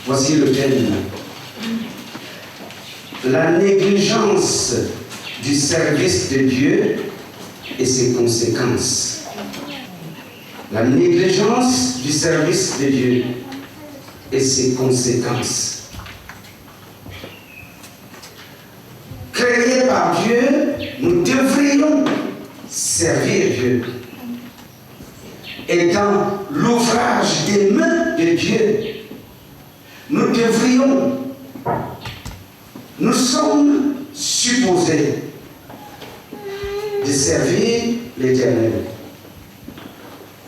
Voici le thème. La négligence du service de Dieu et ses conséquences. La négligence du service de Dieu et ses conséquences. Créés par Dieu, nous devrions servir Dieu. Étant l'ouvrage des mains de Dieu, nous sommes supposés de servir l'Éternel.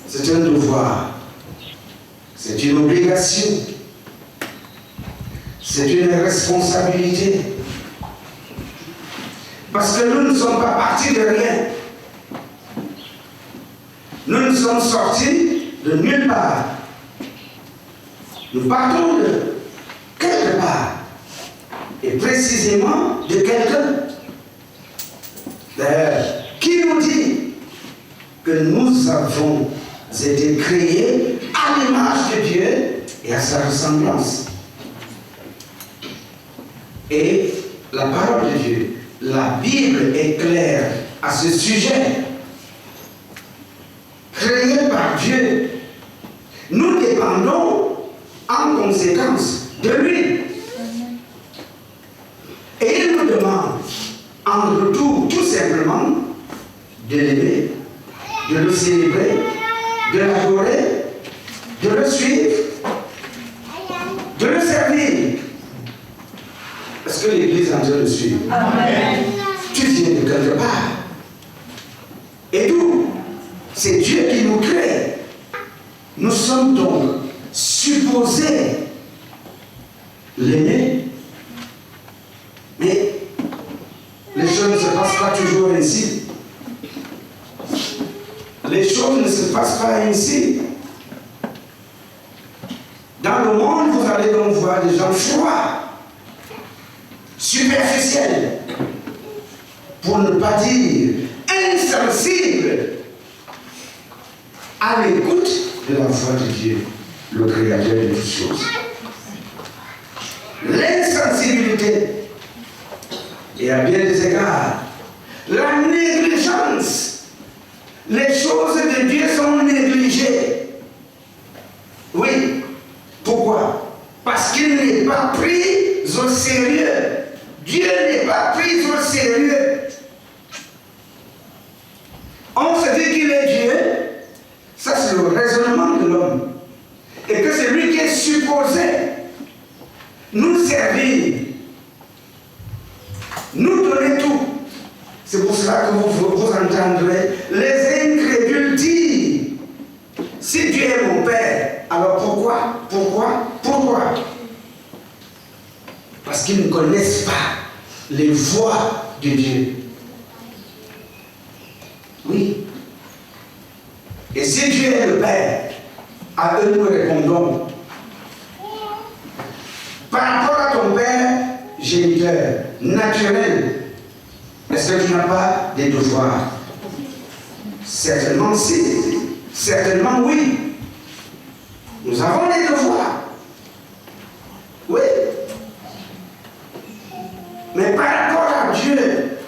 C'est un devoir, c'est une obligation, c'est une responsabilité. Parce que nous ne sommes pas partis de rien. Nous ne sommes sortis de nulle part. Nous partons de quelque part. Et précisément de quelqu'un. D'ailleurs, qui nous dit que nous avons été créés à l'image de Dieu et à sa ressemblance? Et la parole de Dieu, la Bible est claire à ce sujet. Créés par Dieu, nous dépendons en conséquence de lui. Et il nous demande en retour tout simplement de l'aimer, de le célébrer, de l'adorer, de le suivre, de le servir. Est-ce que l'Église est en train de suivre? Amen. Tu viens de quelque part. Et d'où? C'est Dieu qui nous crée. Nous sommes donc supposés l'aimer. Mais les choses ne se passent pas toujours ainsi. Les choses ne se passent pas ainsi. Dans le monde, vous allez donc voir des gens froids, superficiels, pour ne pas dire insensibles à l'écoute de la voix de Dieu, le Créateur de toutes choses. L'insensibilité, et à bien des égards, la négligence, les choses de Dieu sont négligées. Oui. Pourquoi? Parce qu'il n'est pas pris au sérieux. Dieu n'est pas pris au sérieux. On se dit qu'il est Dieu. Ça, c'est le raisonnement de l'homme. Et que c'est lui qui est supposé nous servir, nous donner tout. C'est pour cela que vous entendrez les incrédules dire: si Dieu est mon Père, alors pourquoi? Parce qu'ils ne connaissent pas les voies de Dieu. Oui. Et si Dieu est le Père, à eux nous répondons: par rapport à ton Père géniteur, naturel, est-ce que tu n'as pas des devoirs? Certainement si, certainement oui. Nous avons des devoirs. Oui. Mais par rapport à Dieu,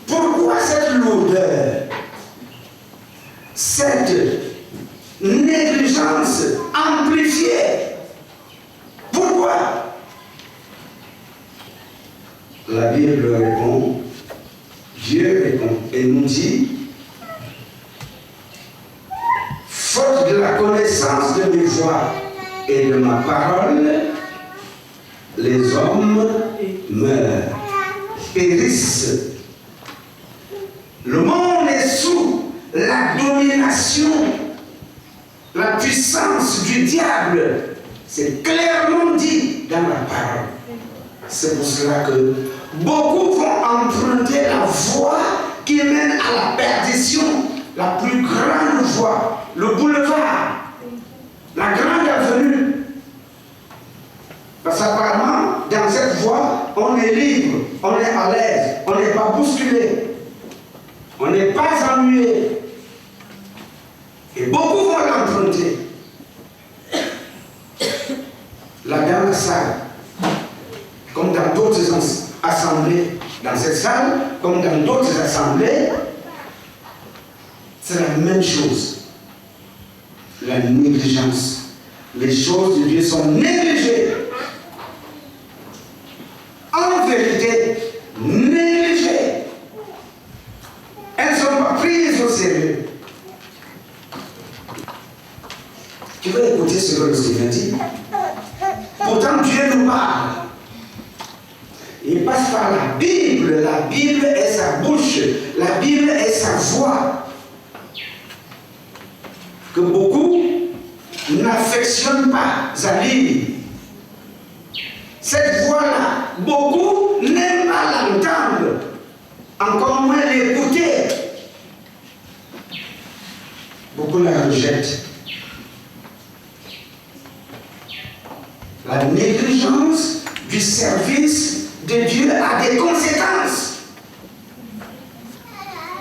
pourquoi cette lourdeur, cette négligence amplifiée? Pourquoi? La Bible répond, Dieu répond et nous dit: faute de la connaissance de mes voies et de ma parole, les hommes meurent, périssent. Le monde est sous la domination, la puissance du diable. C'est clairement dit dans la parole. C'est pour cela que beaucoup vont emprunter la voie qui mène à la perdition, la plus grande voie, le boulevard, la grande avenue. Parce qu'apparemment, dans cette voie, on est libre, on est à l'aise, on n'est pas bousculé, on n'est pas ennuyé. Et beaucoup vont l'emprunter. là dans la salle, comme dans d'autres assemblées, dans cette salle, comme dans d'autres assemblées, c'est la même chose. La négligence. Les choses de Dieu sont négligées. En vérité, négligées. Elles ne sont pas prises au sérieux. Tu veux écouter ce que le Seigneur dit? Pourtant, Dieu nous parle. Il passe par la Bible. La Bible est sa bouche. La Bible est sa voix. Que beaucoup n'affectionnent pas à lire. Cette voix-là, beaucoup n'aiment pas l'entendre, encore moins l'écouter. Beaucoup la rejettent. La négligence du service de Dieu a des conséquences.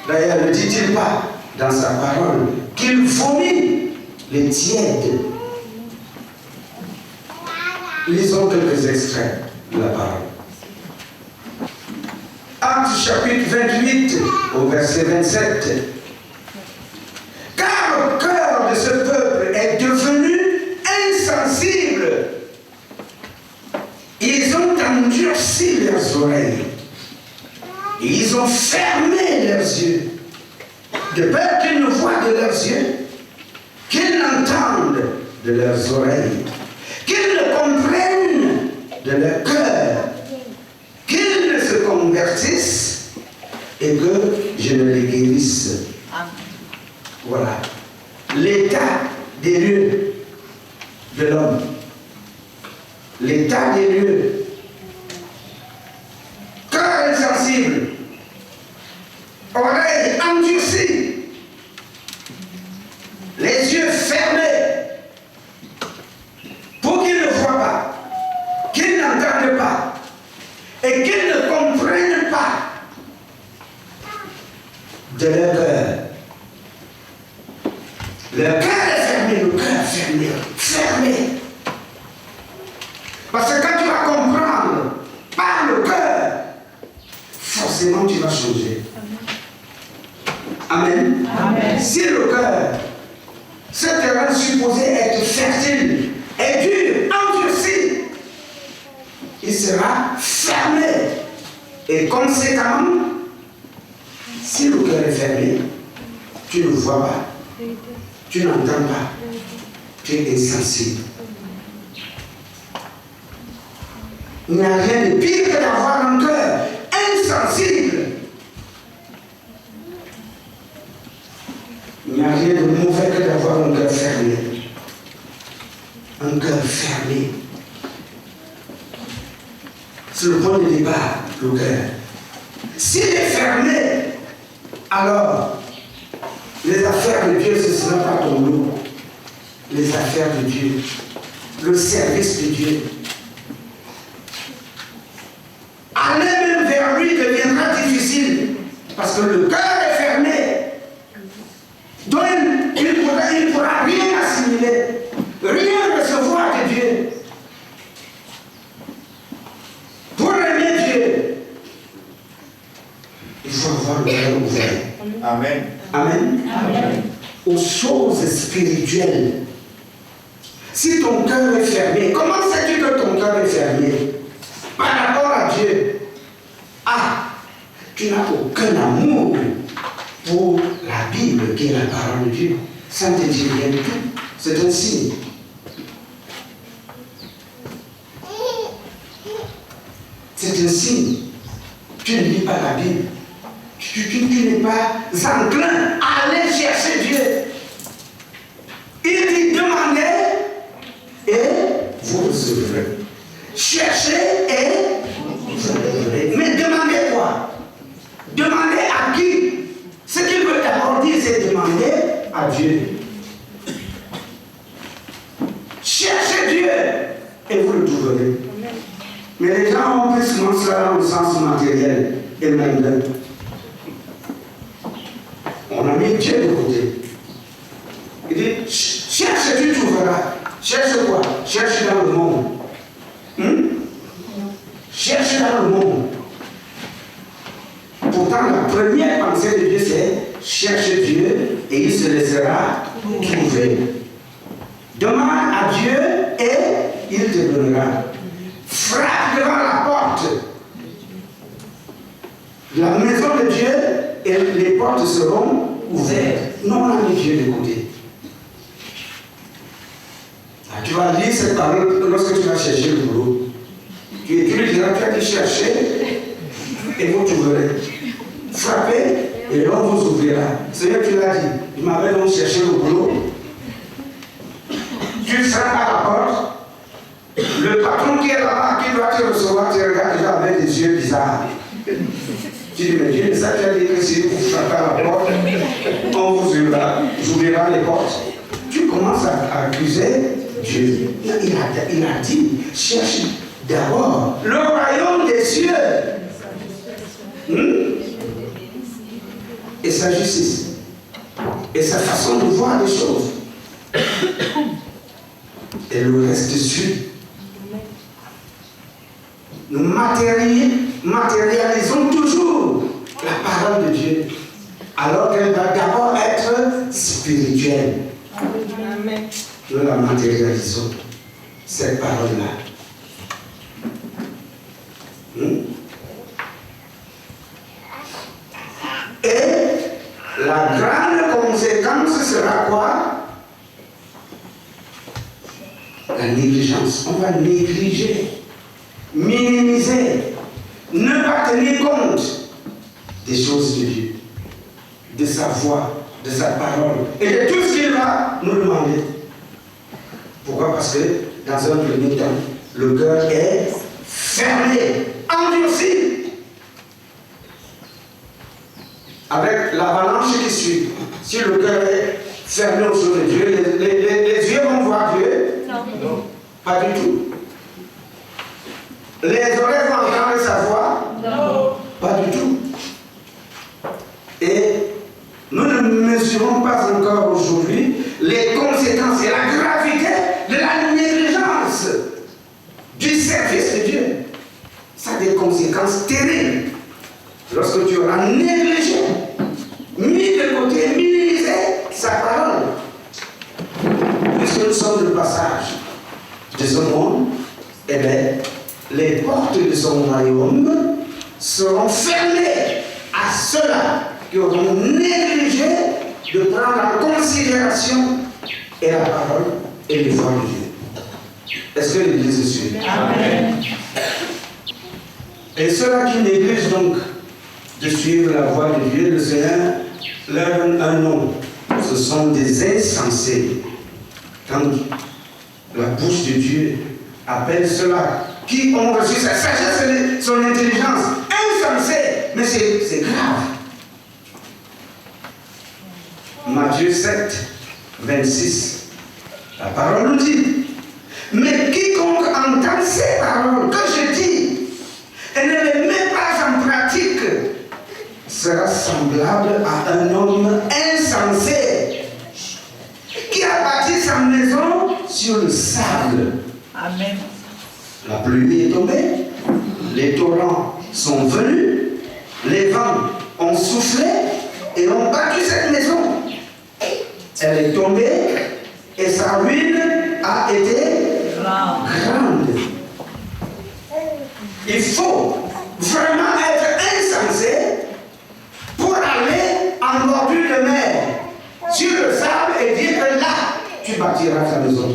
D'ailleurs, ne dit-il pas dans sa parole qu'il vomit les tièdes? Lisons quelques extraits de la parole. Actes chapitre 28 au verset 27. Car le cœur de ce peuple est devenu insensible. Ils ont endurci leurs oreilles. Et ils ont fermé leurs yeux. De peur qu'ils ne voient de leurs yeux, qu'ils n'entendent de leurs oreilles, qu'ils ne comprennent de leur cœur, qu'ils ne se convertissent et que je ne les guérisse. Voilà l'état des lieux de l'homme. L'état des lieux. Cœur insensible, oreilles endurcies, les yeux fermés, pour qu'ils ne voient pas, qu'ils n'entendent pas, et qu'ils ne comprennent pas de leur cœur. Le cœur est fermé, le cœur fermé, fermé. Parce que quand tu vas comprendre par le cœur, forcément tu vas changer. Amen. Amen. Si le cœur, ce terrain supposé être fertile, est dur, endurci, il sera fermé. Et conséquemment, si le cœur est fermé, tu ne vois pas, tu n'entends pas, tu es insensible. Il n'y a rien de pire que d'avoir un cœur insensible. Il n'y a rien de mauvais que d'avoir un cœur fermé. Un cœur fermé. C'est le point de départ, le cœur. S'il est fermé, alors les affaires de Dieu, ce ne sera pas ton lot. Les affaires de Dieu, le service de Dieu. Aller même vers lui deviendra difficile parce que le cœur est fermé. Donc il ne pourra rien assimiler, rien recevoir de Dieu. Pour aimer Dieu, il faut avoir le cœur ouvert. Amen. Amen. Amen. Aux choses spirituelles. Si ton cœur est fermé, comment sais-tu que ton cœur est fermé? Par rapport à Dieu. Ah, tu n'as aucun amour pour la Bible qui est la parole de Dieu. Ça ne te dit rien du tout. C'est un signe. C'est un signe. Tu ne lis pas la Bible. Tu n'es pas enclin à aller chercher Dieu. Il dit demandez et vous recevrez. Cherchez et vous recevrez. Mais demandez quoi? Demandez à qui? Ce qu'il veut d'abord dire, c'est demander à Dieu. Cherchez Dieu et vous le trouverez. Mais les gens ont plus souvent cela dans le sens matériel et mondain. On a mis Dieu de côté. Il dit, cherche, tu trouveras. Cherche quoi? Cherche dans le monde. première pensée de Dieu, c'est chercher Dieu et il se laissera trouver. Demande à Dieu et il te donnera. Frappe devant la porte. La maison de Dieu et les portes seront ouvertes. Non, on a mis Dieu de côté. Tu vas lire cette parole lorsque tu vas chercher le boulot. Tu lui diras, tu vas te chercher et vous trouverez. Frappez et l'on vous ouvrira. Seigneur, tu l'as dit. Il m'avait donc cherché le boulot. Tu seras à la porte. Le patron qui est là-bas, qui doit te recevoir, tu regardes déjà avec des yeux bizarres. Tu dis, mais Dieu, ça tu as dit que si vous frappez à la porte, on vous ouvrira les portes. Tu commences à accuser Dieu. Il a dit, cherche d'abord le royaume des cieux. Et sa justice. Et sa façon de voir les choses. Et le reste suit. Nous matérialisons toujours la parole de Dieu. Alors qu'elle va d'abord être spirituelle. Amen. Nous la matérialisons, cette parole-là. Et la grande conséquence sera quoi? La négligence. On va négliger, minimiser, ne pas tenir compte des choses de Dieu, de sa voix, de sa parole et de tout ce qu'il va nous demander. Pourquoi? Parce que dans un premier temps, le cœur est fermé, endurci. Avec l'avalanche qui suit, si le cœur est fermé au sur de Dieu, les yeux vont voir Dieu? Non. Pas du tout. Les oreilles vont entendre sa voix? Non. Pas du tout. Et nous ne mesurons pas encore aujourd'hui les conséquences et la gravité de la négligence du service de Dieu. Ça a des conséquences terribles. Lorsque tu auras négligé, mis de côté, minimisé sa parole. Puisque nous sommes le passage de ce monde, eh bien, les portes de son royaume seront fermées à ceux-là qui auront négligé de prendre en considération et la parole et les voies de Dieu. Est-ce que l'Église suit? Amen. Et ceux-là qui négligent donc de suivre la voie de Dieu, le Seigneur leur donne un nom. Ce sont des insensés. Quand la bouche de Dieu appelle ceux-là qui ont reçu sa sagesse et son intelligence, insensés, mais c'est grave. Matthieu 7, 26. La parole nous dit, mais quiconque entend ces paroles que je dis et ne les met pas en pratique sera semblable à un homme insensé qui a bâti sa maison sur le sable. Amen. La pluie est tombée, les torrents sont venus, les vents ont soufflé et ont battu cette maison. Elle est tombée et sa ruine a été grande. Il faut vraiment être insensé pour aller en bordure de mer, sur le sable et dire que là, tu bâtiras ta maison.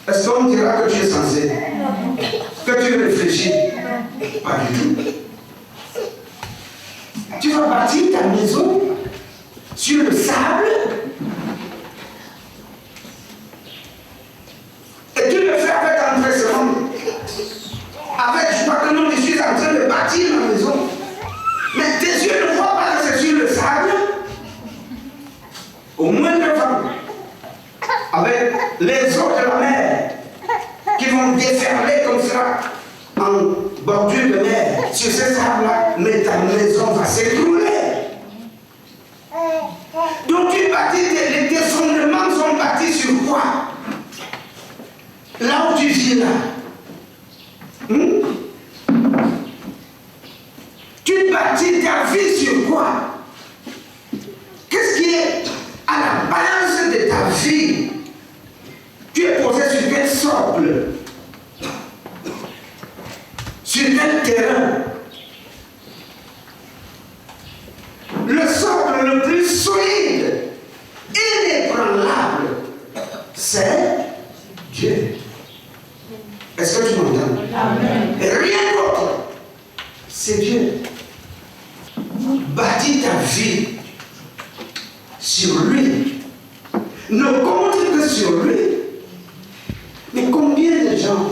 Est-ce qu'on dira que tu es censé? Que tu réfléchis? Pas du tout. Tu vas bâtir ta maison sur le sable et tu le fais avec empressement. Avec, je crois que non, je suis en train de bâtir ma maison. Mais tes yeux ne voient pas que c'est sur le sable. Au moins de vent. Avec les eaux de la mer qui vont déferler comme ça en bordure de mer sur ce sable-là, mais ta maison va s'écrouler. Donc tu bâtis, les fondements sont bâtis sur quoi? Là où tu vis là. bâtir ta vie sur quoi? Qu'est-ce qui est à la base de ta vie? Tu es posé sur quel socle? Sur quel terrain? Le socle le plus solide, inébranlable, c'est Dieu. Est-ce que tu m'entends? Amen. Et rien d'autre. C'est Dieu. Bâtis ta vie sur lui. Ne compte que sur lui. Mais combien de gens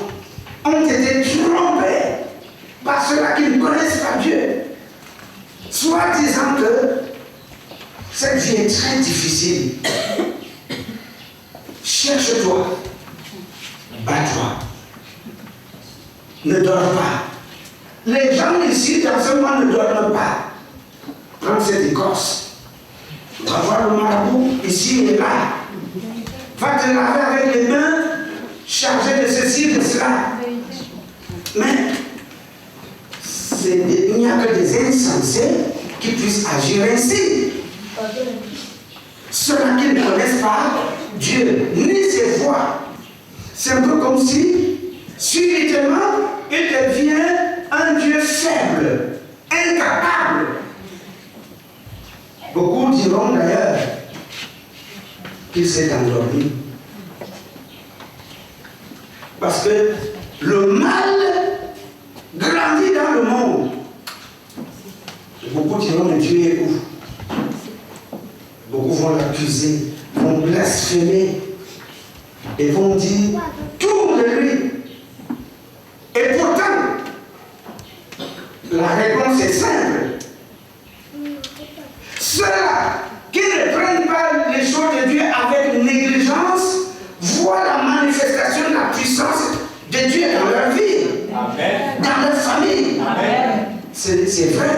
ont été trompés par ceux-là qui ne connaissent pas Dieu, soit disant que cette vie est très difficile. Cherche-toi, bats-toi, ne dors pas. Les gens ici, dans ce monde, ne dorment pas. Prends cette écorce. Va voir le marabout, ici et là. Va te laver avec les mains chargées de ceci, de cela. Mais il n'y a que des insensés qui puissent agir ainsi. Ceux-là qui ne connaissent pas Dieu, ni ses voies. C'est un peu comme si, subitement, il devient un Dieu faible, incapable. Beaucoup diront d'ailleurs qu'il s'est endormi. Parce que le mal grandit dans le monde. Beaucoup diront que Dieu est où? Beaucoup vont l'accuser, vont blasphémer et vont dire tout de lui. Et pourtant, la réponse est simple. Ceux-là qui ne prennent pas les choses de Dieu avec négligence voient la manifestation de la puissance de Dieu dans leur vie. Amen. Dans leur famille. Amen. C'est vrai.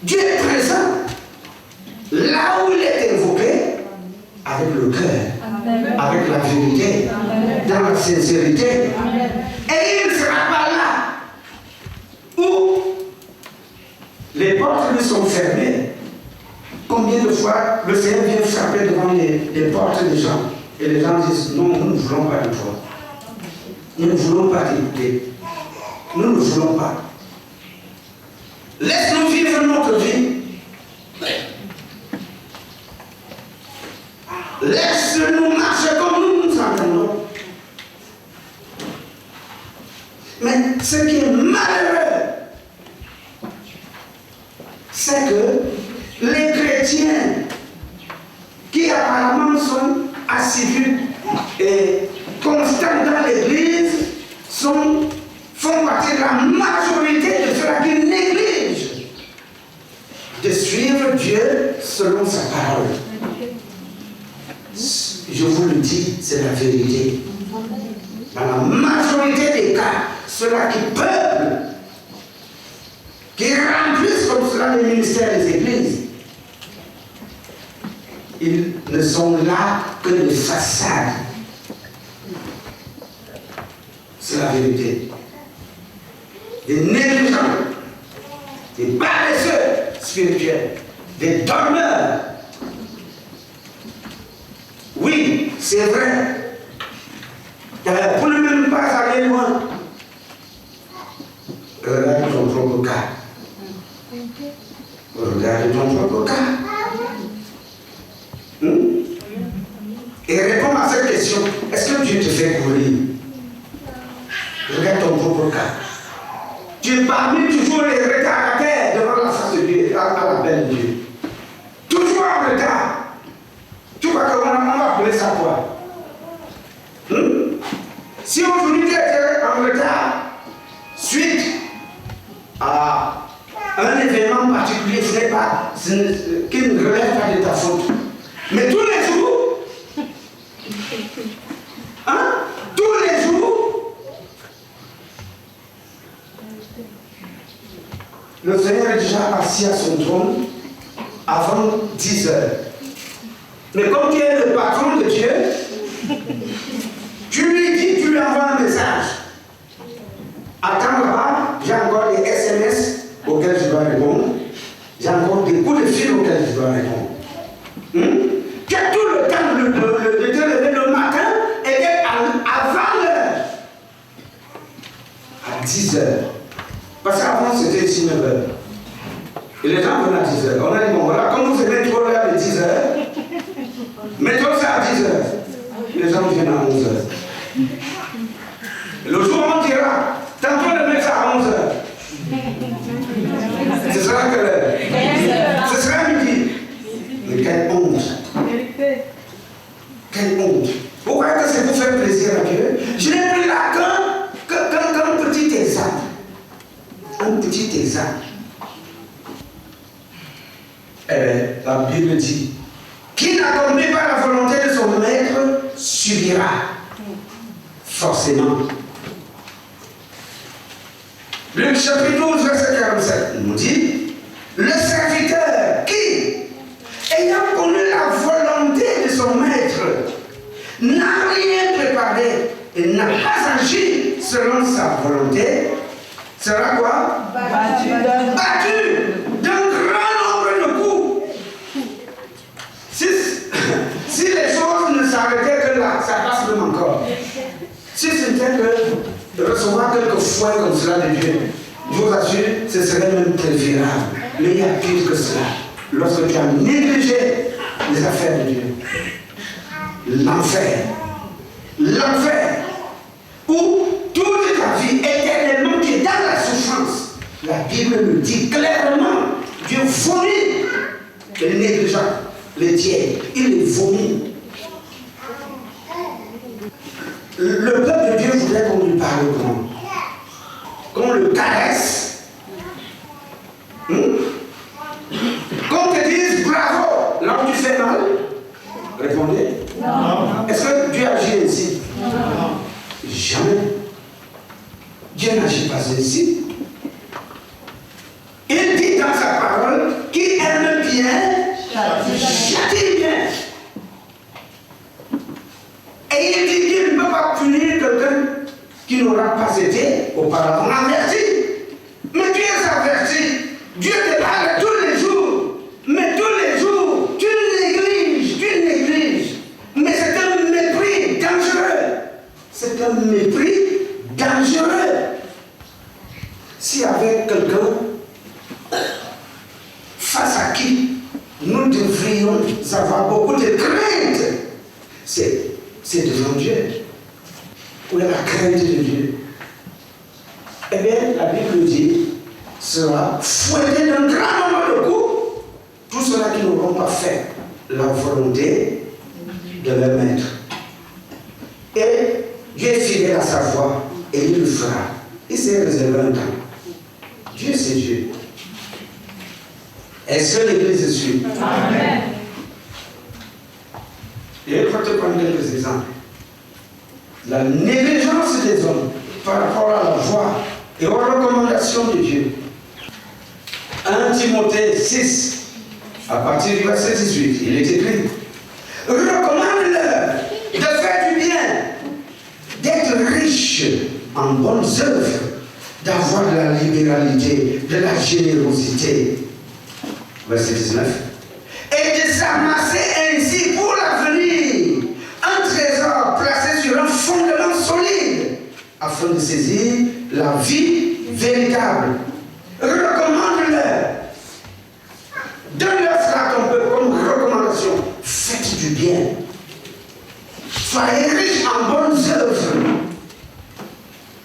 Dieu est présent là où il est invoqué, avec le cœur, avec la vérité, dans la sincérité. Amen. Et il ne sera pas là où les portes lui sont fermées. Combien de fois le Seigneur vient frapper devant les portes des gens et les gens disent non, nous ne voulons pas de toi. Nous ne voulons pas t'écouter. Nous ne voulons pas. Laisse-nous vivre notre vie. Laisse-nous marcher comme nous nous entendons. Mais ce qui est malheureux, c'est que les chrétiens qui apparemment sont assidus et constants dans l'église font partie de la majorité de ceux qui négligent de suivre Dieu selon sa parole. Je vous le dis, c'est la vérité. Dans la majorité des cas, ceux-là qui peuplent, qui remplissent comme cela les ministères des églises, ils ne sont là que des façades. C'est la vérité. Des négligents, des paresseux spirituels, des dormeurs. Oui, c'est vrai. Pour ne même pas aller loin, regarde ton propre cas. Regarde ton propre cas. Et réponds à cette question. Est-ce que Dieu te fait courir? Regarde ton propre cas. Tu es parmi toujours les retardataires devant la face de Dieu, à la belle de Dieu. Toujours en retard. Tu crois qu'on va appeler ça quoi? Si aujourd'hui tu es en retard, suite à un événement particulier, qui ne relève pas de ta faute. Mais tous les jours, tous les jours, le Seigneur est déjà assis à son trône avant 10 heures. Mais comme tu es le patron de Dieu, tu lui dis, tu lui envoies un message. Attends là-bas, j'ai encore des SMS 10 heures. Parce qu'avant, c'était ici 9 heures. Et les gens venaient à 10 heures. On a dit, bon voilà, comme vous aimez trop l'heure de 10 heures, mettons ça à 10 heures. Les gens viennent à 11 heures. Le jour on dira, tantôt de mettre ça à 11 heures. Ce sera quelle heure? Ce sera midi. Mais quelle honte! Quelle honte! Vous croyez que c'est pour faire plaisir à Dieu? Je n'ai pris là qu'un petit exemple. Un petit exemple. Eh bien, la Bible dit, qui n'accomplit pas la volonté de son maître subira. Forcément. Luc chapitre 12, verset 47, nous dit, le serviteur qui, ayant connu la volonté de son maître, n'a rien préparé et n'a pas agi selon sa volonté, sera quoi? Battu d'un grand nombre de coups. Si les choses ne s'arrêtaient que là, ça passe même encore. Si c'était que de recevoir quelques fois comme cela de Dieu, je vous assure, ce serait même préférable. Mais il y a pire que cela. Lorsque tu as négligé les affaires de Dieu, l'enfer, où toute ta vie éternellement tu es dans la souffrance. La Bible le dit clairement. Dieu vomit les négligents, les tiers, il les vomit. Le peuple de Dieu voudrait qu'on lui parle comment? Qu'on le caresse. Qu'on te dise bravo là où tu fais mal. Répondez. Non. Est-ce que Dieu agit ainsi? Non. Jamais. Dieu n'agit pas ainsi. Il dit dans sa parole, qui aime bien, châtie bien. Et il dit qu'il ne peut pas punir quelqu'un qui n'aura pas été auparavant averti. Mais tu es averti. Dieu te parle tous les jours. Mais tous les jours, tu négliges. Mais c'est un mépris dangereux. C'est un mépris dangereux. Si avec quelqu'un face à qui nous devrions avoir beaucoup de crainte, c'est devant Dieu. Où est la crainte de Dieu? Eh bien, la Bible dit, sera fouetté d'un grand nombre de coups, tous ceux-là qui n'auront pas fait la volonté de leur maître. Et Dieu est fidèle à sa voix, et il le fera. Il s'est réservé un temps. Dieu, c'est Dieu. Est-ce que l'Église suit? Amen. Et je vais te prendre quelques exemples. La négligence des hommes par rapport à la voix et aux recommandations de Dieu. 1 Timothée 6, à partir du verset 18, il est écrit: recommande-leur de faire du bien, d'être riche en bonnes œuvres, d'avoir de la libéralité, de la générosité. Verset 19. Et de s'amasser ainsi pour l'avenir un trésor placé sur un fondement solide, afin de saisir la vie véritable. Recommande-leur. Donne-leur cela comme recommandation. Faites du bien. Soyez riches en bonnes œuvres.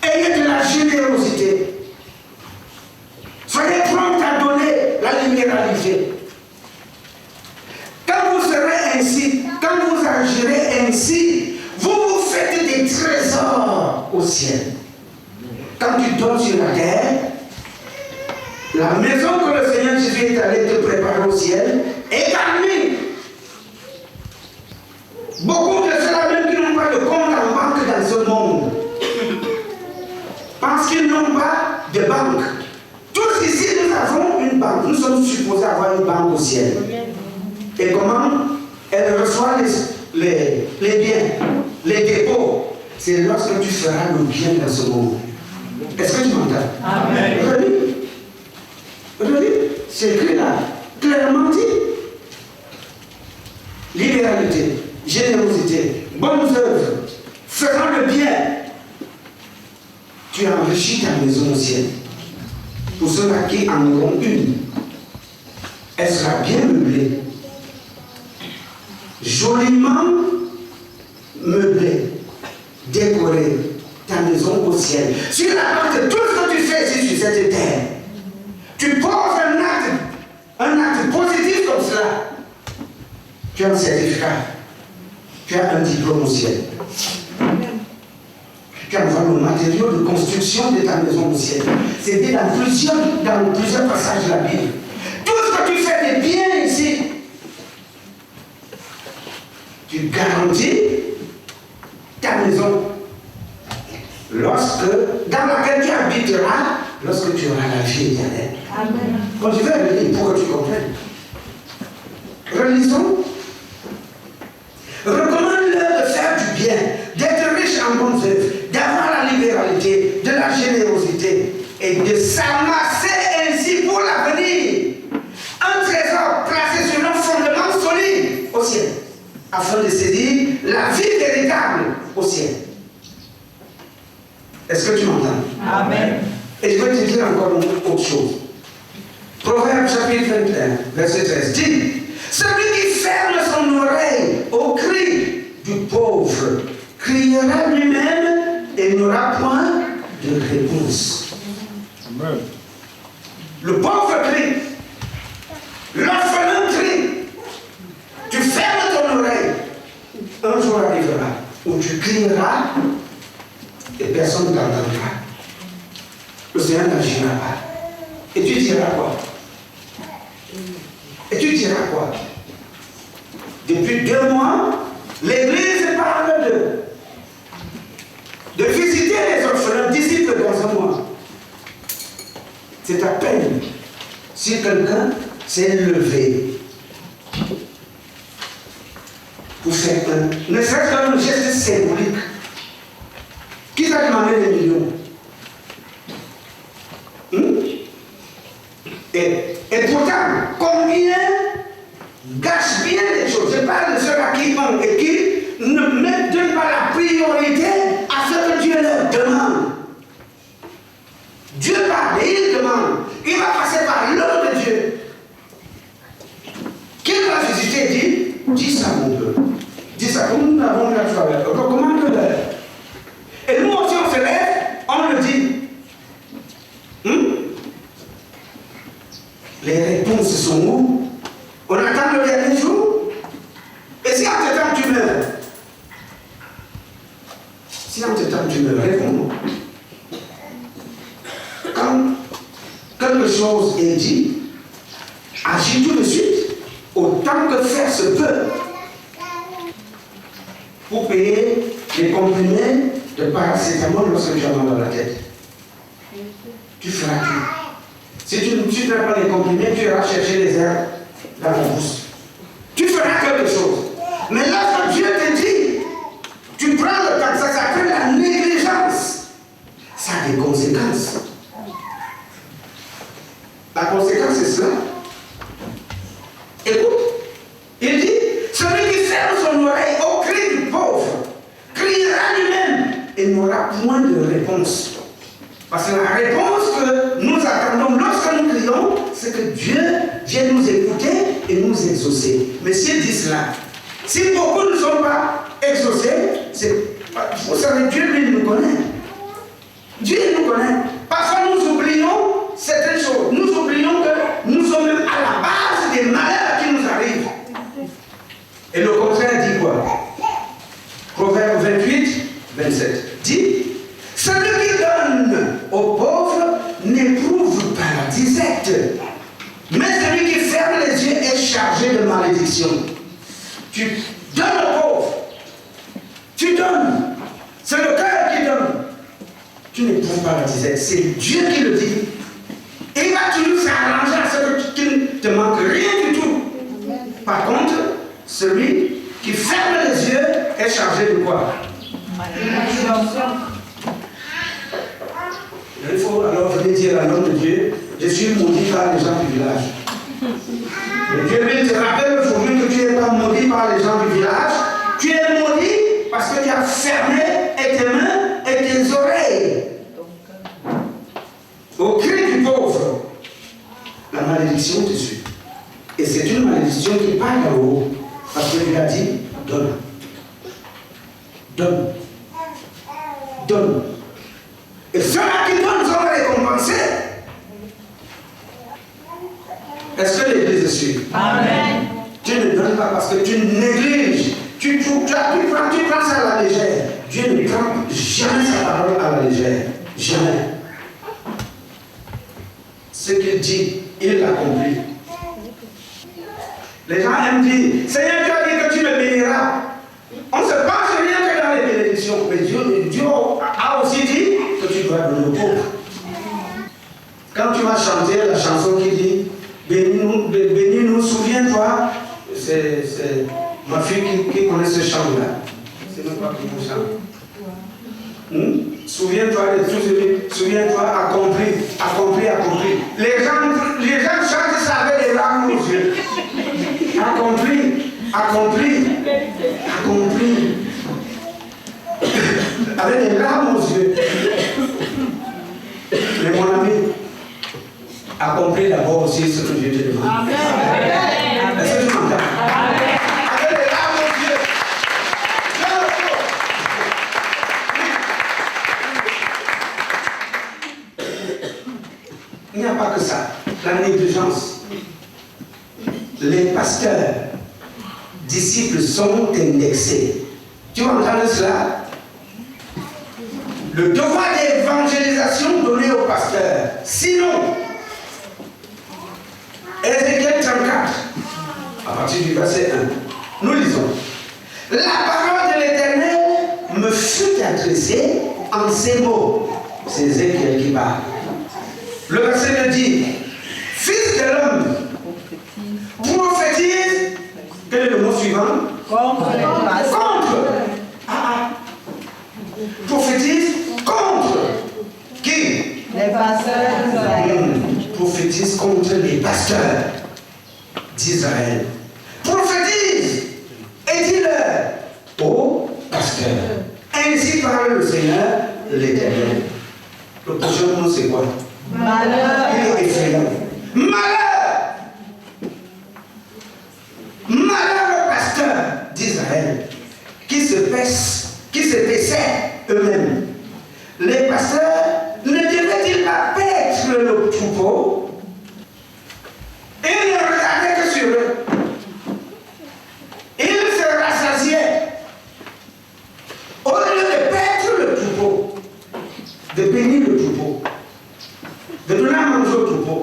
Ayez de la générosité. Soyez prompt à donner la libéralité. Quand vous serez ainsi, quand vous agirez ainsi, vous vous faites des trésors au ciel. Quand tu donnes sur la terre, la maison que le Seigneur Jésus est allé te préparer au ciel est garnie. Beaucoup de ceux-là même qui n'ont pas de compte en banque dans ce monde, parce qu'ils n'ont pas de banque. Tous ici, nous avons une banque. Nous sommes supposés avoir une banque au ciel. Et comment elle reçoit les biens, les dépôts? C'est lorsque tu feras le bien dans ce monde. Est-ce que tu m'entends? Amen. Relis. C'est écrit là, clairement dit. Libéralité, générosité, bonnes œuvres, faisant le bien. tu as enrichi ta maison au ciel. Pour ceux-là qui en auront une, elle sera bien meublée, joliment meublée, décorée, ta maison au ciel. Sur la base de tout ce que tu fais ici sur cette terre, tu poses un acte positif comme cela, tu as un certificat, tu as un diplôme au ciel. Tu envoies le matériau de construction de ta maison au ciel. C'est dit dans plusieurs passages de la Bible. Tout ce que tu fais de bien ici, tu garantis ta maison dans laquelle tu habiteras lorsque tu auras la vie éternelle. Amen. Bon, je vais relire pour que tu comprennes. Relisons. Recommande-leur de faire du bien, d'être riche en bonnes œuvres, d'avoir la libéralité, de la générosité et de s'amasser ainsi pour l'avenir un trésor placé sur un fondement solide au ciel, afin de saisir la vie véritable au ciel. Est-ce que tu m'entends? Amen. Et je vais te dire encore autre chose. Proverbe chapitre 21, verset 13 dit: celui qui ferme son oreille au cri du pauvre criera lui-même et n'aura point de réponse. Amen. Le pauvre crie, l'orphelin crie. Tu fermes ton oreille. Un jour arrivera où tu crieras et personne ne t'entendra. Le Seigneur n'agira pas. Et tu diras quoi? Et tu diras quoi? Depuis 2 mois, l'Église parle de visiter les orphelins, disciples dans un mois. C'est à peine si quelqu'un s'est levé pour faire ne serait-ce qu'un geste symbolique. Qui t'a demandé des millions? Et pourtant, combien gâchent bien les choses? Je parle de ceux-là qui ont et qui ne mettent pas la priorité à ce que Dieu leur demande. Dieu parle et il demande. Il va passer par l'homme de Dieu. Qui va visiter dit ça mon peuple. Dis ça comme nous avons la foi. Recommande-leur. Et nous aussi on se lève, on le dit. Les réponses sont où? On attend le dernier jour. Et si en ce temps tu meurs? Si en ce temps tu meurs, réponds-moi. Quand quelque chose est dit, agis tout de suite, autant que faire se peut, pour payer les comprimés de paracétamol lorsque tu as mal dans la tête. Tu feras tout. Si tu n'as pas les comprimés, tu iras chercher les herbes dans la bouche. Tu feras quelque chose. Mais lorsque Dieu te dit, tu prends le temps, ça s'appelle la négligence. Ça a des conséquences. La conséquence, c'est cela. Écoute, il dit, celui qui ferme son oreille au cri du pauvre, criera lui-même et n'aura point de réponse. Parce que la réponse que nous attendons lorsque nous crions, c'est que Dieu vienne nous écouter et nous exaucer. Mais s'il dit cela, si beaucoup ne sont pas exaucés, vous savez, Dieu lui nous connaît. Dieu nous connaît. Parfois nous oublions certaines choses. Nous oublions que nous sommes même à la base des malheurs qui nous arrivent. Et le contraire dit quoi? Proverbe 28, 27 dit: celui qui donne aux pauvres n'éprouve pas la disette, mais celui qui ferme les yeux est chargé de malédiction. Tu donnes aux pauvres, tu donnes, c'est le cœur qui donne. Tu n'éprouves pas la disette, c'est Dieu qui le dit. Il va toujours s'arranger à ce que tu ne te manque rien du tout. Par contre, celui qui ferme les yeux est chargé de quoi? Il faut alors venir dire à l'homme de Dieu: je suis maudit par les gens du village. Et Dieu lui te rappelle aujourd'hui que tu n'es pas maudit par les gens du village. Tu es maudit parce que tu as fermé tes mains et tes oreilles. malédiction dessus. Et c'est une malédiction qui part d'en haut. Parce que Dieu a dit, donne. Donne. Donne. Et ceux-là qui donnent sont récompensés. Est-ce que l'Église est sûre? Amen. Tu ne donnes pas parce que tu négliges. Tu prends ça à la légère. Dieu ne prend jamais sa parole à la légère. Jamais. Ce qu'il dit, il l'accomplit. Les gens aiment dire, Seigneur, tu as dit que tu me béniras. On ne se passe rien que dans les bénédictions. Mais Dieu a aussi dit que tu dois donner aux pauvres. Quand tu vas chanter la chanson qui dit, bénis-nous, souviens-toi, c'est ma fille qui connaît ce chant-là. C'est même pas qui me chante. Souviens-toi de tout ce souviens-toi, accompli. Les gens chantent ça avec des larmes aux yeux. Accompli. Avec des larmes aux yeux. Mais mon ami, accomplis d'abord aussi ce que Dieu te demande. Amen. Est-ce que tu m'entends? Avec des larmes aux yeux. Il n'y a pas que ça. La négligence. Les pasteurs, disciples sont indexés. Tu vas entendre cela? Le devoir d'évangélisation donné aux pasteurs. Sinon, Ézéchiel 34, à partir du verset 1, nous lisons. La parole de l'Éternel me fut adressée en ces mots. C'est Ézéchiel qui parle. Le verset 2 dit, Fils de l'homme, prophétise. Quel est le mot suivant? Contre. Prophétise contre. Qui? Les pasteurs d'Israël. Prophétise contre les pasteurs d'Israël. Prophétise et dis-leur, ô pasteurs, ainsi parle le Seigneur l'Éternel. Le prochain mot c'est quoi? Malheur. Il est effrayant. Malheur! Malheur aux pasteurs d'Israël qui se paissaient eux-mêmes. Les pasteurs ne devaient-ils pas paître le troupeau? Ils ne regardaient que sur eux. Ils se rassasiaient. Au lieu de paître le troupeau, de bénir le troupeau, de donner à manger au troupeau,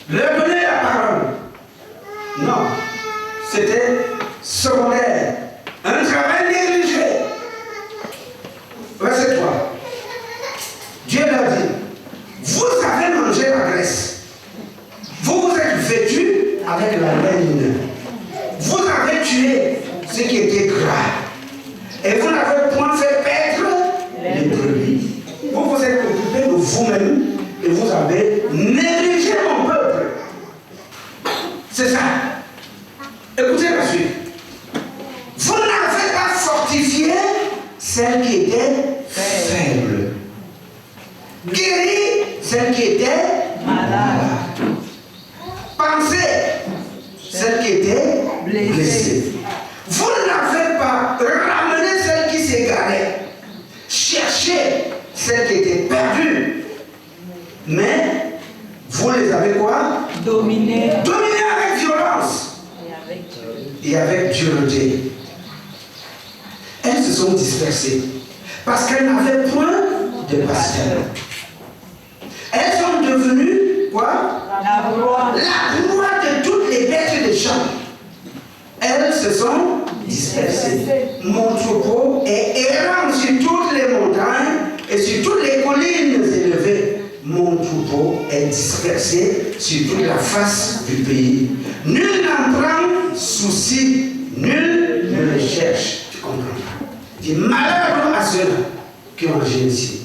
de leur donner la parole. Non, c'était secondaire, un travail négligé. Verset 3. Dieu leur dit, vous avez mangé la graisse, vous vous êtes vêtus avec la laine, vous avez tué ce qui était gras, et vous n'avez point fait paître les brebis. Vous vous êtes occupé de vous-même et vous avez négligé mon peuple. C'est ça. Écoutez la suite. Vous n'avez pas fortifié celle qui était faible. Guéri celle qui était malade. Pensez celle qui était blessée. Vous n'avez pas ramené celle qui s'égarait. Cherché celle qui était perdue. Mais vous les avez quoi? Dominé. Dominé avec violence. Et avec dureté. Elles se sont dispersées. Parce qu'elles n'avaient point de pasteur. Elles sont devenues quoi? La proie de toutes les bêtes des champs. Elles se sont dispersées. Mon troupeau est errant sur toutes les montagnes et sur toutes les collines élevées. Mon troupeau est dispersé sur toute la face du pays. Nul n'en prend souci, nul ne le cherche. Tu comprends pas? Il dit malheur à ceux-là qui ont agi ici.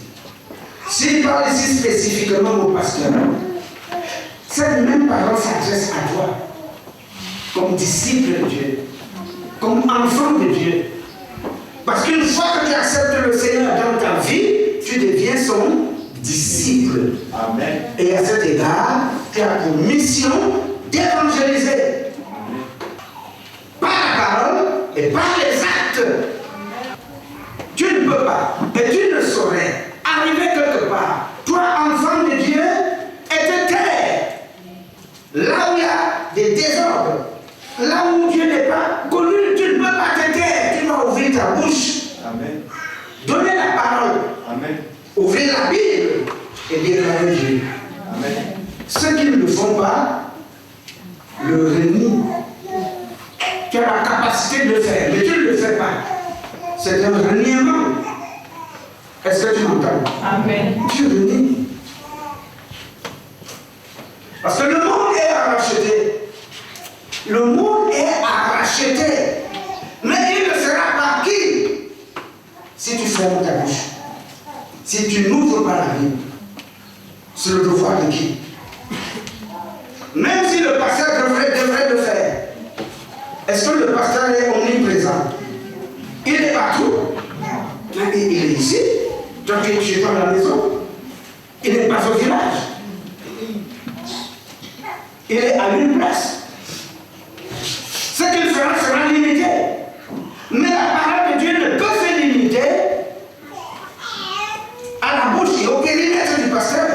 S'il parle ici spécifiquement au pasteur, cette même parole s'adresse à toi, comme disciple de Dieu, comme enfant de Dieu. Parce qu'une fois que tu acceptes le Seigneur dans ta vie, tu deviens son disciple. Amen. Et à cet égard, tu as pour mission d'évangéliser. Par la parole et par les actes. Tu ne peux pas, et tu ne saurais arriver quelque part, toi, enfant de Dieu, et te taire. Là où il y a des désordres, là où Dieu n'est pas connu, tu ne peux pas te taire. Tu dois ouvrir ta bouche. Amen. Donner la parole. Amen. Ouvrir la Bible et déclarer Dieu. Amen. Ceux qui ne le font pas, le renient. Tu as la capacité de le faire, mais tu ne le fais pas. C'est un reniement. Est-ce que tu m'entends? Amen. Tu renies. Parce que le monde est à racheter. Le monde est à racheter. Mais il ne sera pas qui si tu fermes ta bouche. Si tu n'ouvres pas la Bible. C'est le devoir de qui? Même si le pasteur devrait le faire. Est-ce que le pasteur est omniprésent? Il est partout. Il est ici. Toi, tu es chez toi à la maison. Il n'est pas au village. Il est à une place. Ce qu'il fera sera limité. Mais la parole de Dieu ne peut se limiter à la bouche et au périmètre du pasteur.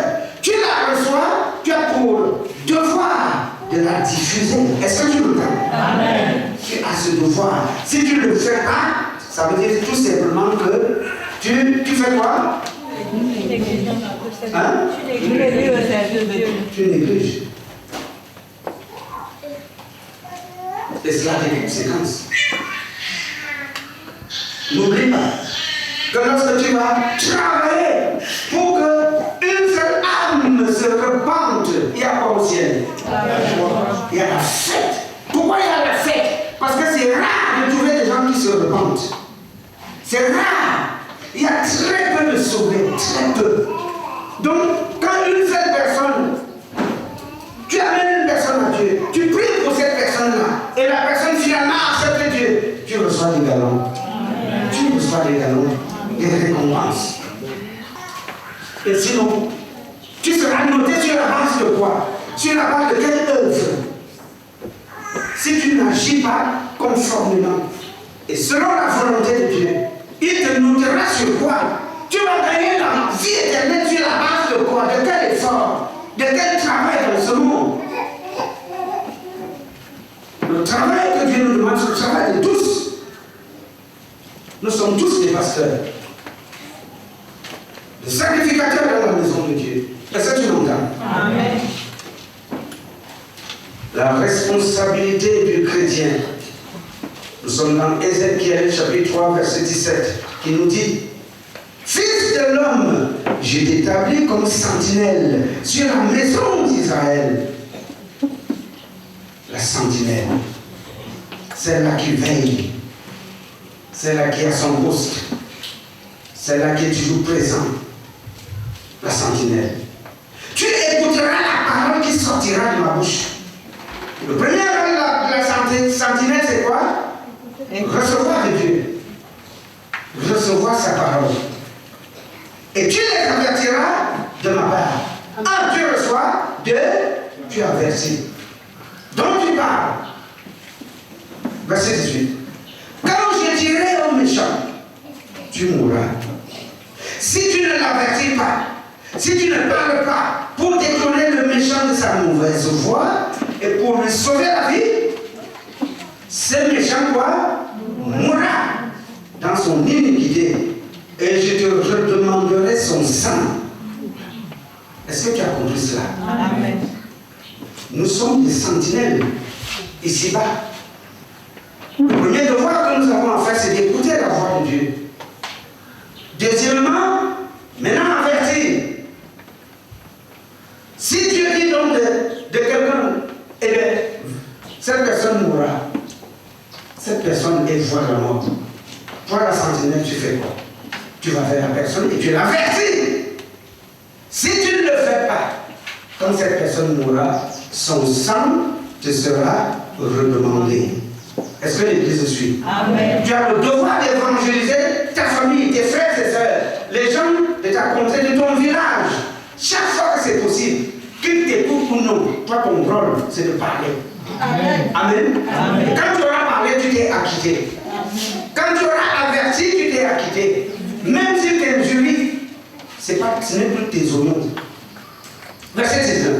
Tu la reçois, tu as pour devoir de la diffuser. Est-ce que tu le comprends? Amen. Tu as ce devoir. Si tu ne le fais pas, ça veut dire tout simplement que tu fais quoi? Hein? Tu négliges. Et cela a des conséquences. N'oublie pas que lorsque tu vas travailler pour qu'une seule âme se repente, il y a quoi au ciel? Il y a la fête. Pourquoi il y a la fête? Parce que c'est rare de trouver des gens qui se repentent. C'est rare. Il y a très peu de sauvés, très peu. Donc, quand une seule personne, tu amènes une personne à Dieu, tu pries pour cette personne-là, et la personne finalement accepte Dieu, tu reçois des galons. Tu reçois des galons, des récompenses. Et sinon, tu seras noté sur la base de quoi? Sur la base de quelle œuvre? Si tu n'agis pas conformément et selon la volonté de Dieu, il te notera sur quoi? Tu vas gagner la vie éternelle sur la base de quoi? De quel effort? De quel travail dans ce monde? Le travail que Dieu nous demande, c'est le travail de tous. Nous sommes tous des pasteurs. Des sacrificateurs dans la maison de Dieu. Est-ce que tu m'entends? Amen. La responsabilité du chrétien. Nous sommes dans Ézéchiel chapitre 3 verset 17 qui nous dit: Fils de l'homme, je t'établis comme sentinelle sur la maison d'Israël. La sentinelle, celle-là qui veille, celle-là qui a son poste, celle-là qui est toujours présente. La sentinelle. Tu écouteras la parole qui sortira de ma bouche. Le premier rôle de la sentinelle, c'est quoi? Recevoir de Dieu. Recevoir sa parole. Et tu les avertiras de ma part. Un, tu reçois. Deux, tu avertis. Donc tu parles. Verset 18. Quand je dirai au méchant, tu mourras. Si tu ne l'avertis pas, si tu ne parles pas pour détourner le méchant de sa mauvaise voie et pour lui sauver la vie, ce méchant quoi? Mourra dans son iniquité et je te redemanderai son sang. Est-ce que tu as compris cela? Amen. Nous sommes des sentinelles ici-bas. Le premier devoir que nous avons à faire, c'est d'écouter la voix de Dieu. Deuxièmement, maintenant avertir. Si Dieu dit donc de quelqu'un, eh bien, cette personne mourra. Cette personne est voie de la mort. Toi, la sentinelle, tu fais quoi? Tu vas vers la personne et tu l'avertis. Si tu ne le fais pas, quand cette personne mourra, son sang te sera redemandé. Est-ce que l'Église suit? Amen. Tu as le devoir d'évangéliser ta famille, tes frères et sœurs, les gens de ta contrée, de ton village. Chaque fois que c'est possible, qu'ils t'écoutent ou non, c'est de parler. Amen. Amen. Amen. Quand tu auras parlé, tu t'es acquitté. Quand tu auras averti, tu t'es acquitté. Même si tu injuries, ce n'est plus tes honneurs. Verset 19.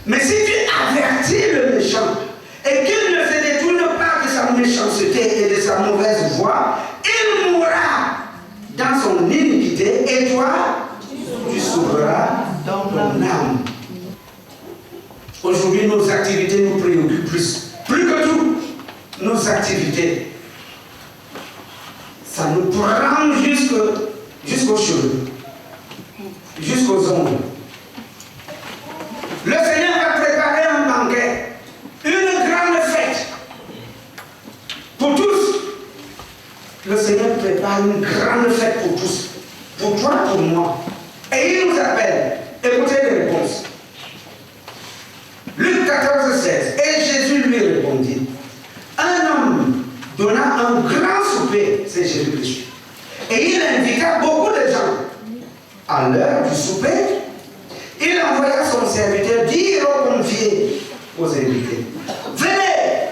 Mais si tu avertis le méchant et qu'il ne se détourne pas de sa méchanceté et de sa mauvaise voie, il mourra dans son iniquité et toi, tu sauveras ton âme. Aujourd'hui, nos activités nous préoccupent plus. Plus que tout, nos activités. Ça nous prend jusqu'aux cheveux, jusqu'aux ongles. Le Seigneur va préparer un banquet, une grande fête pour tous. Le Seigneur prépare une grande fête pour tous, pour toi, pour moi. Et il nous appelle. Écoutez les réponses. Luc 14, 16. Et Jésus lui répondit, un homme donna un grand souper, c'est Jésus-Christ. Et il invita beaucoup de gens. À l'heure du souper, il envoya son serviteur dire aux conviés, aux invités, venez,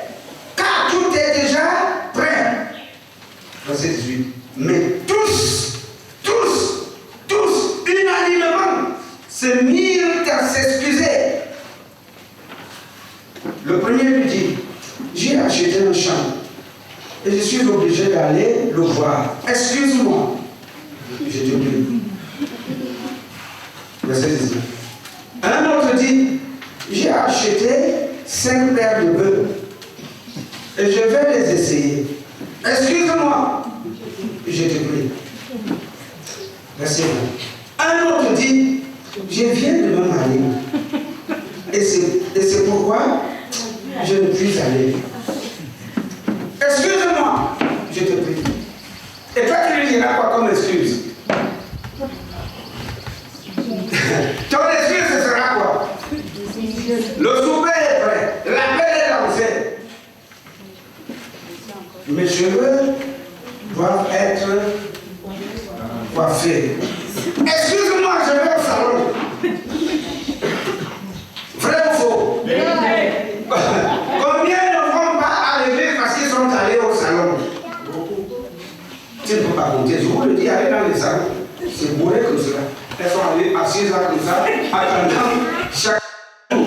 car tout est déjà prêt. Verset 18. Mais tous, unanimement, se mirent à s'excuser. Le premier lui dit, j'ai acheté un champ et je suis obligé d'aller le voir. Excuse-moi. Je te prie. Verset 19. Un autre dit, j'ai acheté 5 paires de bœufs et je vais les essayer. Excuse-moi. Je te prie. Verset 20. Un autre dit, je viens de me marier. Et c'est pourquoi je ne puis aller. Excuse-moi, je te prie. Et toi, tu lui diras quoi comme excuse? Ton excuse, ce sera quoi? Le souper est prêt, l'appel est lancé. Mes cheveux doivent être coiffés. Excuse-moi, je vais au salon. Vrai ou faux? Combien ne vont pas à l'église parce qu'ils sont allés au salon? Tu ne peux pas compter. Je vous le dis, allez dans les salons. C'est bourré comme cela. Elles sont allées assises là comme ça, attendant chaque jour.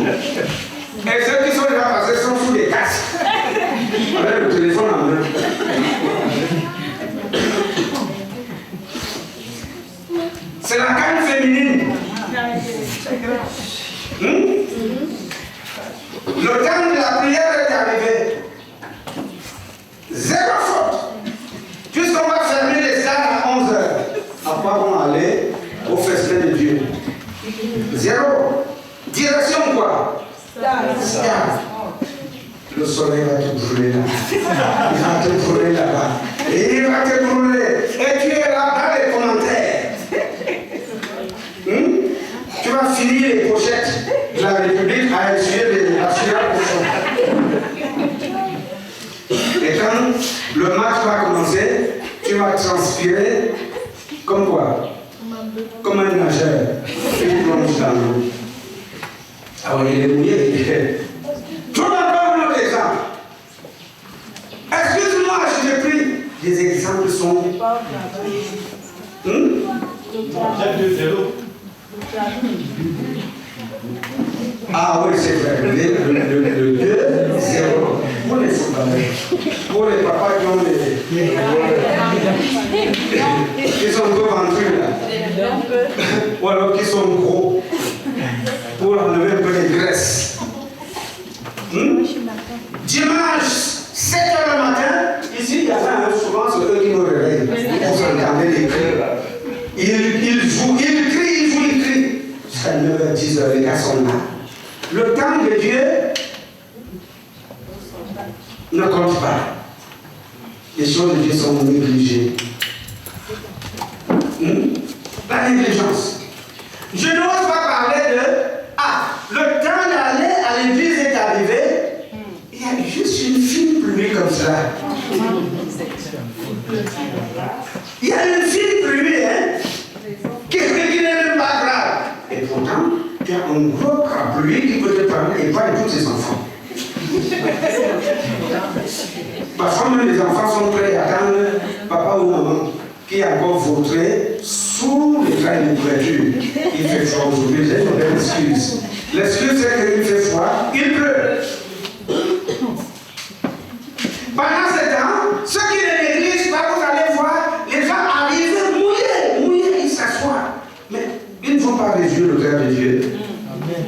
Et ceux qui sont déjà passés sont sous des casques. Avec le téléphone en main. C'est la canne féminine. Le temps de la prière est arrivé. Zéro faute. Puisqu'on va fermer les stades à 11h. À quoi vont aller au festin de Dieu? Zéro. Direction quoi? Stade. Le soleil va te brûler là. Il va te brûler là-bas. Et il va te brûler. Et tu es là dans les commentaires. Tu vas finir les pochettes de la République à essuyer la Et quand le match va commencer, tu vas transpirer comme quoi? Comme un nageur qui plonge dans l'eau. Ah oui, il est mouillé. Tout le monde parle d'exemple. Excuse-moi, je te prie. Les exemples sont. J'ai 2-0. Ah oui, c'est vrai. Le 2-0. Pour les footballeurs. Pour les papas qui ont qui sont gros ventrus là. Ou alors qui sont gros. Pour enlever un peu les graisses. Dimanche, 7h le matin, ici il y en a souvent, c'est eux qui nous réveillent. Vous entendez les cris. Ils jouent, ils crient. Jusqu'à 9h, 10h, les gars sont là. Le temps de Dieu ne compte pas. Les choses de Dieu sont négligées. La négligence. Je n'ose pas parler de le temps d'aller à l'église est arrivé. Il y a juste une fine pluie comme ça. Il y a une fine pluie, qui n'est même pas grave. Et pourtant, tu as un gros parapluie qui peut te parler et voir tous tes enfants. Parfois même les enfants sont prêts à attendre papa ou maman qui est encore vautré sous les traits de couverture. Il fait froid aujourd'hui, j'ai une belle excuse. L'excuse c'est qu'il fait froid, il pleut. Pendant ce temps, ceux qui ne négligent pas, vous allez voir, les gens arrivent mouillés, ils s'assoient. Mais ils ne vont pas réjouir le cœur de Dieu.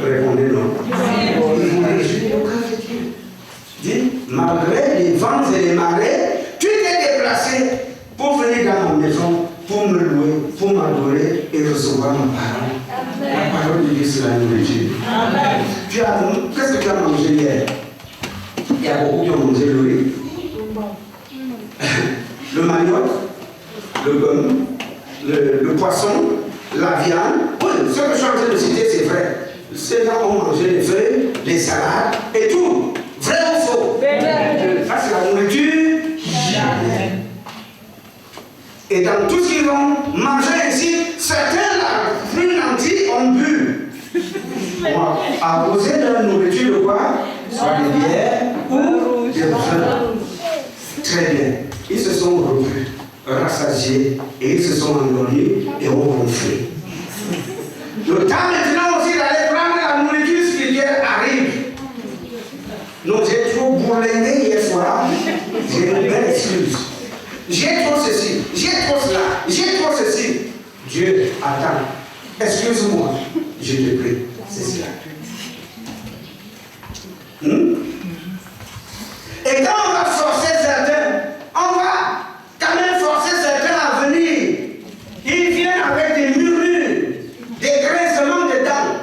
Répondez non. Ils vont réjouir le cœur de Dieu. Dis, malgré les vents et les marées, tu t'es déplacé pour venir dans ma maison, pour me louer, pour m'adorer et recevoir ma parole. La parole de Dieu, c'est la nourriture. Qu'est-ce que tu as mangé hier? Il y a beaucoup qui ont mangé le riz, le manioc, le gomme, le poisson, la viande. Oui, ce que je suis en train de citer, c'est vrai. Ces gens ont mangé les feuilles, les salades et tout. Vrai ou faux? Ça, c'est la nourriture. Et dans tout ce qu'ils vont manger ici, certains, là, plus nantis, ont bu. On va arroser de la nourriture de quoi? Soit des bières ou des vins. Très bien. Ils se sont revus, rassasiés, et ils se sont endormis et ont gonflé. Le temps maintenant aussi d'aller prendre la nourriture spirituelle arrive. Donc j'ai trop bourlingué hier soir, j'ai une belle excuse. J'ai trop ceci, j'ai trop cela, j'ai trop ceci. Dieu attend. Excuse-moi, je te prie. C'est cela. Et quand on va forcer certains, on va quand même forcer certains à venir. Ils viennent avec des murmures, des grincements de dents.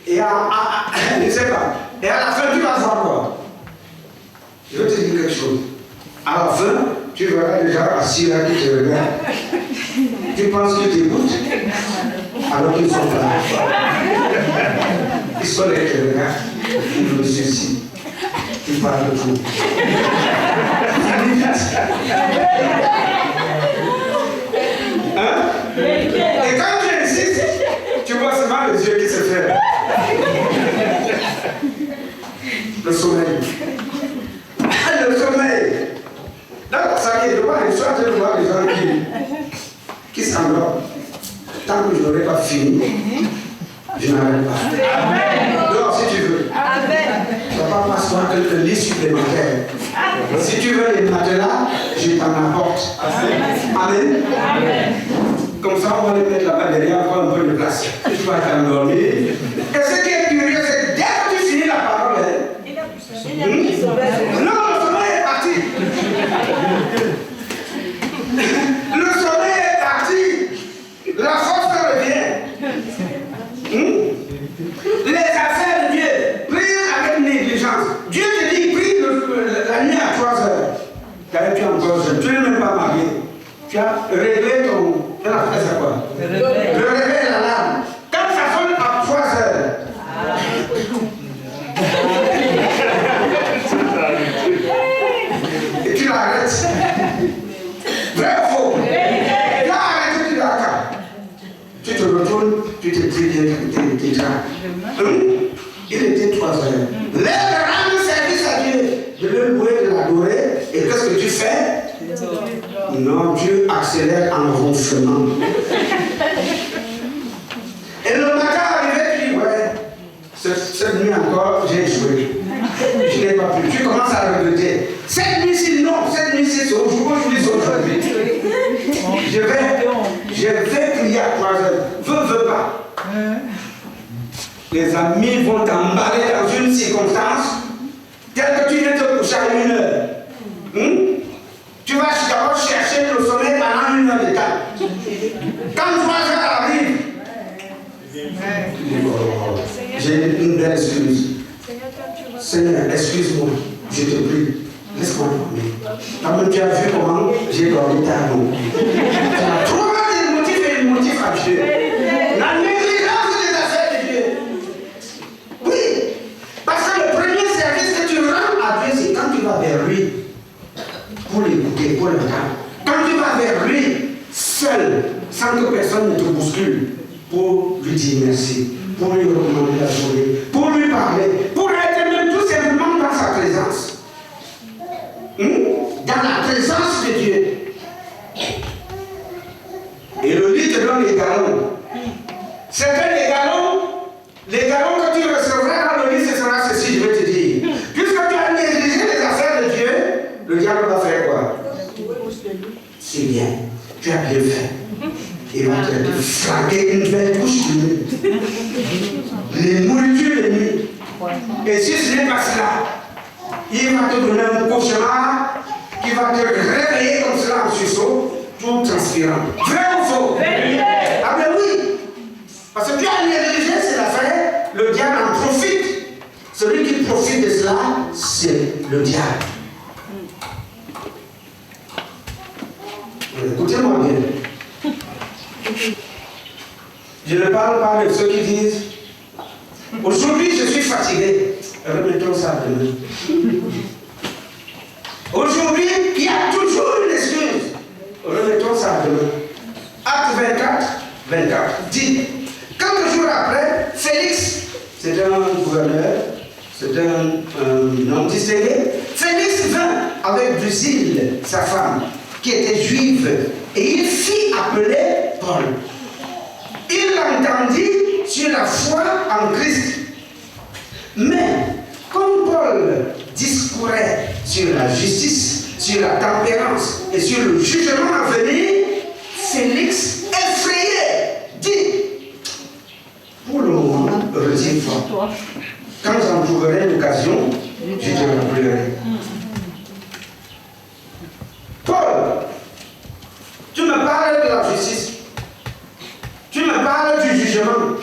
Et je ne sais pas. Et à la fin, tu vas voir quoi? Je vais te dire quelque chose. À la fin, tu verras déjà assis là qui te regarde. Tu penses qu'ils t'écoutent alors qu'ils sont là. Ils sont là qui te regardent. Ils me suicident. Ils parlent de tout. Hein? Et quand tu insistes, tu vois seulement les yeux qui se ferment. Le sommeil. Le sommeil. D'accord, ça y est, je vois les gens, je vois les gens qui s'endorment. Tant que je n'aurai pas fini, je n'arrête pas. Donc, si tu veux, tu ne vas pas m'asseoir un lit supplémentaire. Si tu veux les matelas, je t'en apporte. Amen. Comme ça, on va les mettre là-bas derrière, encore un peu de place. Tu vas t'endormir. Et ce qui est curieux, c'est que dès que tu finis la parole, non, le sommeil est parti. Le sommeil est parti. La force revient. Les affaires de Dieu, prie avec négligence. Dieu te dit, prie la nuit à 3 heures. Tu es encore jeune, tu n'es même pas marié. Tu as réglé ton... Tu as fait ça quoi? Le réveil, l'alarme. Quand ça sonne à 3 heures. Et tu l'arrêtes. Vrai ou faux? Tu l'arrêtes, tu l'arrêtes. Tu te retournes, tu te pries bien, tu te il était 3 heures. Lève de rendre service à Dieu, de le louer, de l'adorer. Et qu'est-ce que tu fais? Non, Dieu accélère en ronflement. Et le matin arrivé, tu dis, ouais, cette nuit encore, j'ai joué. Je n'ai pas pu. Tu commences à regretter. Cette nuit-ci, non, cette nuit-ci, c'est aujourd'hui, c'est aujourd'hui. Je vais prier à 3 heures. Veux pas. Les amis vont t'emballer dans une circonstance telle que tu viens te coucher à 1 heure. Tu vas d'abord chercher le sommeil pendant 1 heure de temps. Quand 3 heures arrivent, j'ai une belle excuse. Seigneur, excuse-moi, je te prie, laisse-moi dormir. Quand tu as vu comment j'ai dormi tard. Tu as trouvé des motifs et des motifs à Dieu. La négligence des affaires de Dieu. Oui, parce que le premier service que tu rends à Dieu, c'est quand tu vas vers lui. Pour l'écouter, pour l'entendre. Quand tu vas vers lui, seul, sans que personne ne te bouscule, pour lui dire merci, pour lui recommander la journée, pour lui parler, pour être même tout simplement dans sa présence. Et le lit te donne les galons. Certains les galons que tu recevras dans le lit, ce sera ceci, je vais te dire. Puisque tu as négligé les affaires de Dieu, le diable va faire quoi? C'est bien, tu as bien fait. Il va te flanquer une belle couche de nuit. Les nourritures de nuit. Et si ce n'est pas cela, il va te donner un cauchemar qui va te réveiller comme cela en sursaut, tout transpirant. Vrai ou faux? Ah ben oui. Parce que tu as négligé cette affaire, le diable en profite. Celui qui profite de cela, c'est le diable. Écoutez-moi bien. Je ne parle pas de ceux qui disent aujourd'hui je suis fatigué. Remettons ça demain. Aujourd'hui, il y a toujours une excuse. Remettons ça demain. Acte 24 dit, quelques jours après, Félix, c'est un gouverneur, c'est un homme distingué. Félix vint avec Drusille, sa femme, qui était juive, et il fit appeler Paul. Il l'entendit sur la foi en Christ. Mais, comme Paul discourait sur la justice, sur la tempérance et sur le jugement à venir, Félix, effrayé, dit, pour le moment, retiens-toi. Quand j'en trouverai l'occasion, je te rappellerai. Paul, tu me parles de la justice. Tu me parles du jugement.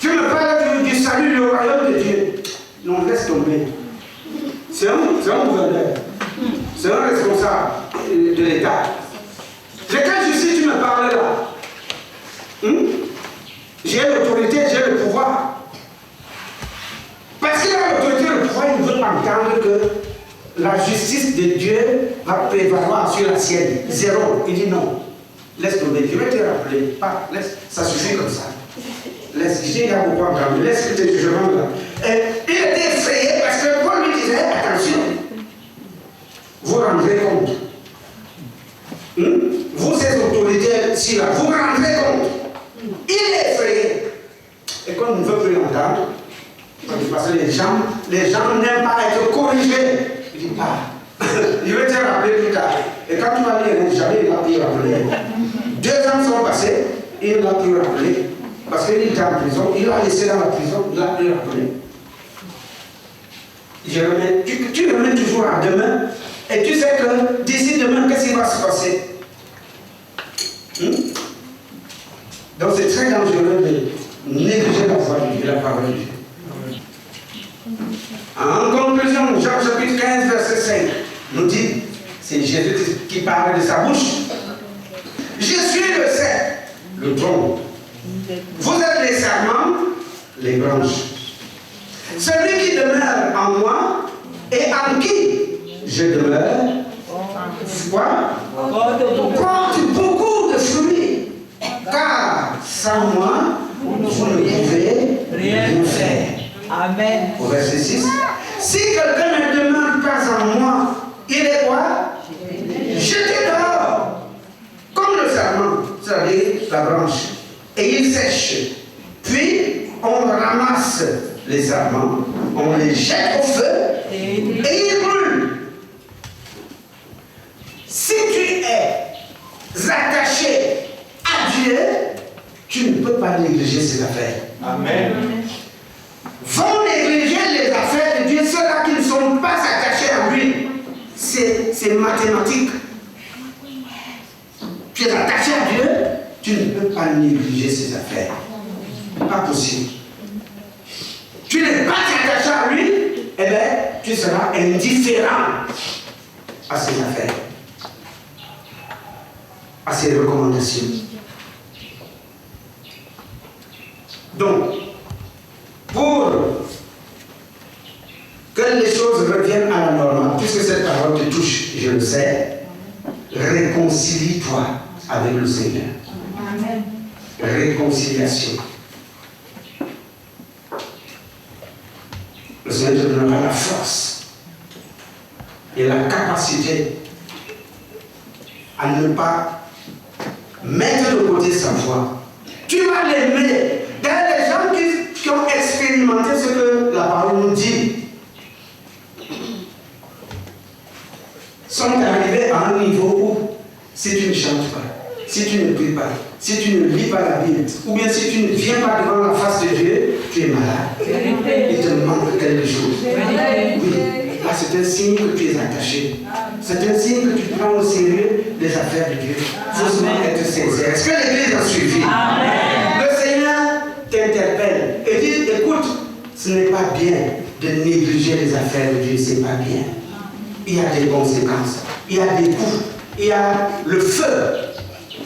Tu me parles du salut, du royaume de Dieu. Non, laisse tomber. C'est un gouverneur. C'est un responsable de l'État. De quelle justice tu me parles là? J'ai l'autorité, j'ai le pouvoir. Parce qu'il a l'autorité et le pouvoir, il veut entendre que la justice de Dieu va prévaloir sur la sienne. Zéro. Il dit non. Laisse tomber. Je vais te rappeler. Pas, laisse. Ça suffit comme ça. Laisse. J'ai déjà beaucoup entendu. Laisse tes jugements là. Il était effrayé parce que Paul lui disait attention. Vous rendrez compte. Vous êtes autoritaires ici là. Vous rendrez compte. Il est effrayé. Et comme on ne veut plus l'entendre, parce que les gens n'aiment pas être corrigés. Il dit pas. Je vais te rappeler plus tard. Et quand tu vas lire, jamais il l'a pu rappeler. 2 ans sont passés, il l'a pu rappeler. Parce qu'il était en prison, il l'a laissé dans la prison, il l'a pu rappeler. Tu remets toujours à demain, et tu sais que d'ici demain, qu'est-ce qui va se passer? Donc c'est très dangereux de négliger la voix de Dieu, la parole de Dieu. En conclusion, Jean chapitre 15, verset 5 nous dit, c'est Jésus qui parle de sa bouche. Je suis le cep, le tronc. Vous êtes les sarments, les branches. Celui qui demeure en moi et en qui je demeure, quoi? Porte beaucoup de fruits. Car sans moi, vous ne pouvez rien faire. Amen. Au verset 6. Si quelqu'un ne demeure pas en moi, il est quoi? Jeté dehors. Comme le sarment, c'est-à-dire la branche. Et il sèche. Puis on ramasse les sarments, on les jette au feu et ils brûlent. Si tu es attaché à Dieu, tu ne peux pas négliger ces affaires. Amen. Vont négliger les affaires de Dieu, ceux-là qui ne sont pas attachés à lui. C'est mathématique. Tu es attaché à Dieu, tu ne peux pas négliger ces affaires. Pas possible. Tu n'es pas attaché à lui, eh bien, tu seras indifférent à ses affaires, à ses recommandations. Donc, pour que les choses reviennent à la normale, puisque cette parole te touche, je le sais, réconcilie-toi avec le Seigneur. Amen. Réconciliation. Le Seigneur te donnera la force et la capacité à ne pas mettre de côté sa foi. Tu vas l'aimer. D'ailleurs, les gens qui ont expérimenté ce que la parole nous dit sont arrivés à un niveau où, si tu ne chantes pas, si tu ne pries pas, si tu ne lis pas la Bible, ou bien si tu ne viens pas devant la face de Dieu, tu es malade. Il te manque quelque chose. Oui. Ah, c'est un signe que tu es attaché. C'est un signe que tu prends au sérieux les affaires de Dieu. Il faut seulement être sincère. Est-ce que l'Église a suivi? Amen. Le Seigneur t'interpelle et dit, écoute, ce n'est pas bien de négliger les affaires de Dieu, c'est pas bien. Il y a des conséquences, il y a des coups, il y a le feu.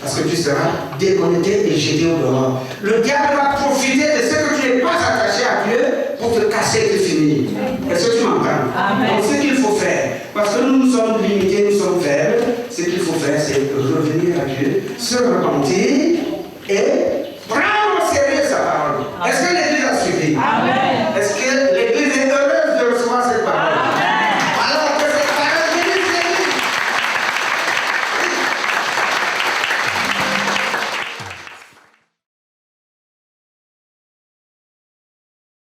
Parce que tu seras déconnecté et jeté au dehors. Le diable va profiter de ce que tu n'es pas attaché à Dieu pour te casser et te finir. Est-ce que tu m'entends? Donc ce qu'il faut faire, parce que nous sommes limités, nous sommes faibles, ce qu'il faut faire, c'est revenir à Dieu, se repentir et